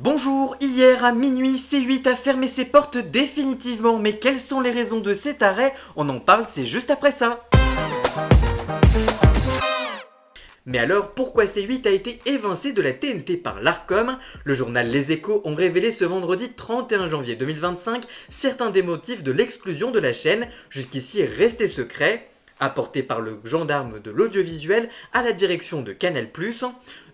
Bonjour, hier à minuit, C8 a fermé ses portes définitivement, mais quelles sont les raisons de cet arrêt? On en parle, c'est juste après ça. Mais alors, pourquoi C8 a été évincé de la TNT par l'Arcom? Le journal Les Échos ont révélé ce vendredi 31 janvier 2025 certains des motifs de l'exclusion de la chaîne, jusqu'ici restés secrets, apportés par le gendarme de l'audiovisuel à la direction de Canal+.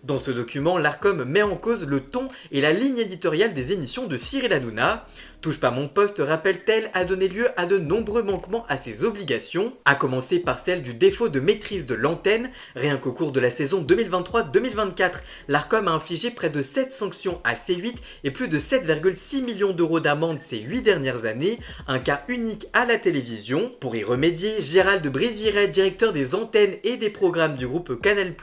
Dans ce document, l'Arcom met en cause le ton et la ligne éditoriale des émissions de Cyril Hanouna. Touche pas mon poste, rappelle-t-elle, a donné lieu à de nombreux manquements à ses obligations, à commencer par celle du défaut de maîtrise de l'antenne. Rien qu'au cours de la saison 2023-2024, l'Arcom a infligé près de 7 sanctions à C8 et plus de 7,6 millions d'euros d'amende ces 8 dernières années, un cas unique à la télévision. Pour y remédier, Gérald Briseviret, directeur des antennes et des programmes du groupe Canal+,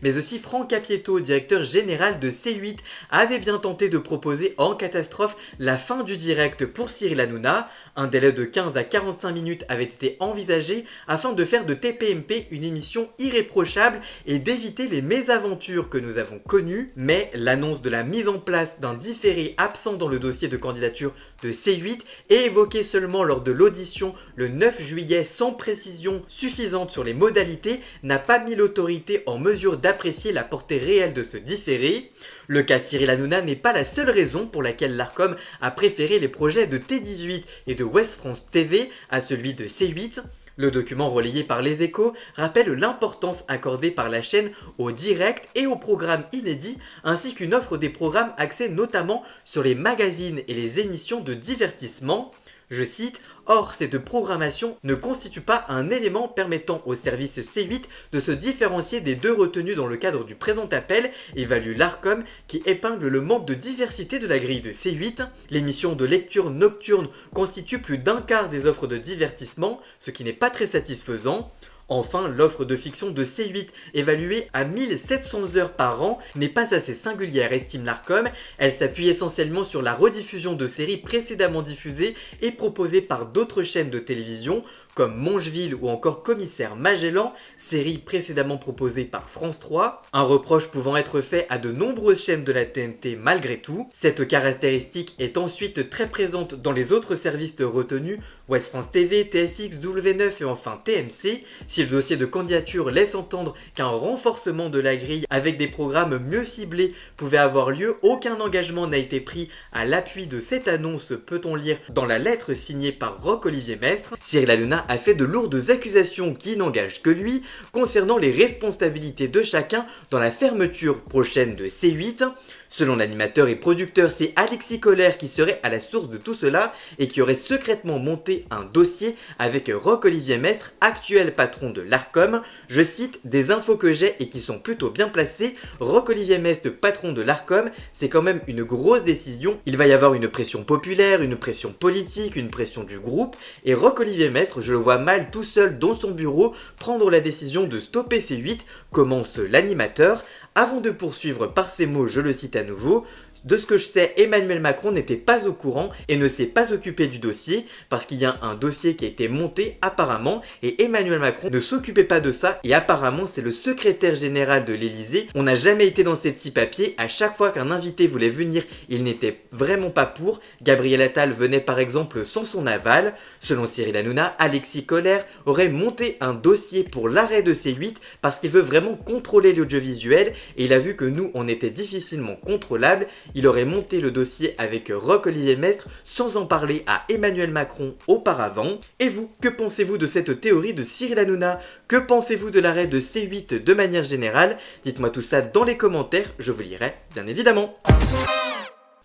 mais aussi Franck Capieto, directeur général de C8, avait bien tenté de proposer en catastrophe la fin du direct pour Cyril Hanouna. Un délai de 15 à 45 minutes avait été envisagé afin de faire de TPMP une émission irréprochable et d'éviter les mésaventures que nous avons connues, mais l'annonce de la mise en place d'un différé absent dans le dossier de candidature de C8 et évoqué seulement lors de l'audition le 9 juillet sans précision suffisante sur les modalités n'a pas mis l'autorité en mesure d'apprécier la portée réelle de ce différé. Le cas Cyril Hanouna n'est pas la seule raison pour laquelle l'Arcom a préféré les projets de T18 et de Ouest France TV à celui de C8. Le document relayé par Les Échos rappelle l'importance accordée par la chaîne au direct et aux programmes inédits, ainsi qu'une offre des programmes axés notamment sur les magazines et les émissions de divertissement. Je cite: « Or, cette programmation ne constitue pas un élément permettant au service C8 de se différencier des deux retenus dans le cadre du présent appel », évalue l'Arcom, qui épingle le manque de diversité de la grille de C8. L'émission de lecture nocturne constitue plus d'un quart des offres de divertissement, ce qui n'est pas très satisfaisant. Enfin, l'offre de fiction de C8, évaluée à 1700 heures par an, n'est pas assez singulière, estime l'Arcom. Elle s'appuie essentiellement sur la rediffusion de séries précédemment diffusées et proposées par d'autres chaînes de télévision, comme Mongeville ou encore Commissaire Magellan, série précédemment proposée par France 3, un reproche pouvant être fait à de nombreuses chaînes de la TNT malgré tout. Cette caractéristique est ensuite très présente dans les autres services retenus, Ouest France TV, TFX, W9 et enfin TMC. Si le dossier de candidature laisse entendre qu'un renforcement de la grille avec des programmes mieux ciblés pouvait avoir lieu, aucun engagement n'a été pris à l'appui de cette annonce, peut-on lire dans la lettre signée par Roch-Olivier Mestre. Cyril Hanouna a fait de lourdes accusations qui n'engagent que lui concernant les responsabilités de chacun dans la fermeture prochaine de C8. Selon l'animateur et producteur, c'est Alexis Kohler qui serait à la source de tout cela et qui aurait secrètement monté un dossier avec Roch-Olivier Mestre, actuel patron de l'Arcom. Je cite des infos que j'ai et qui sont plutôt bien placées. Roch-Olivier Mestre, patron de l'Arcom, c'est quand même une grosse décision. Il va y avoir une pression populaire, une pression politique, une pression du groupe. Et Roch-Olivier Mestre, je le vois mal tout seul dans son bureau prendre la décision de stopper C8, commence l'animateur. Avant de poursuivre par ces mots, je le cite à nouveau: « De ce que je sais, Emmanuel Macron n'était pas au courant et ne s'est pas occupé du dossier parce qu'il y a un dossier qui a été monté apparemment et Emmanuel Macron ne s'occupait pas de ça et apparemment c'est le secrétaire général de l'Elysée. On n'a jamais été dans ces petits papiers. À chaque fois qu'un invité voulait venir, il n'était vraiment pas pour. Gabriel Attal venait par exemple sans son aval. Selon Cyril Hanouna, Alexis Kohler aurait monté un dossier pour l'arrêt de C8 parce qu'il veut vraiment contrôler l'audiovisuel et il a vu que nous on était difficilement contrôlables. Il aurait monté le dossier avec Roch-Olivier Mestre sans en parler à Emmanuel Macron auparavant. Et vous, que pensez-vous de cette théorie de Cyril Hanouna? Que pensez-vous de l'arrêt de C8 de manière générale? Dites-moi tout ça dans les commentaires, je vous lirai bien évidemment.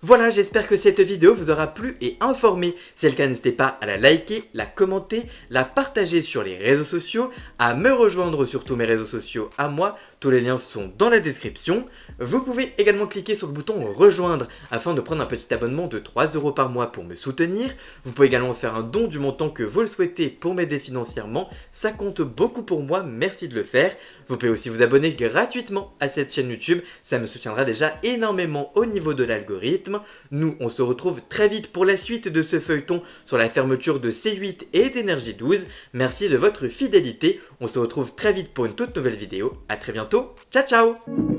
Voilà, j'espère que cette vidéo vous aura plu et informé. Si c'est le cas, n'hésitez pas à la liker, la commenter, la partager sur les réseaux sociaux, à me rejoindre sur tous mes réseaux sociaux à moi. Tous les liens sont dans la description. Vous pouvez également cliquer sur le bouton rejoindre afin de prendre un petit abonnement de 3 € par mois pour me soutenir. Vous pouvez également faire un don du montant que vous le souhaitez pour m'aider financièrement. Ça compte beaucoup pour moi, merci de le faire. Vous pouvez aussi vous abonner gratuitement à cette chaîne YouTube. Ça me soutiendra déjà énormément au niveau de l'algorithme. Nous, on se retrouve très vite pour la suite de ce feuilleton sur la fermeture de C8 et d'Énergie 12. Merci de votre fidélité. On se retrouve très vite pour une toute nouvelle vidéo. À très bientôt. Ciao, ciao!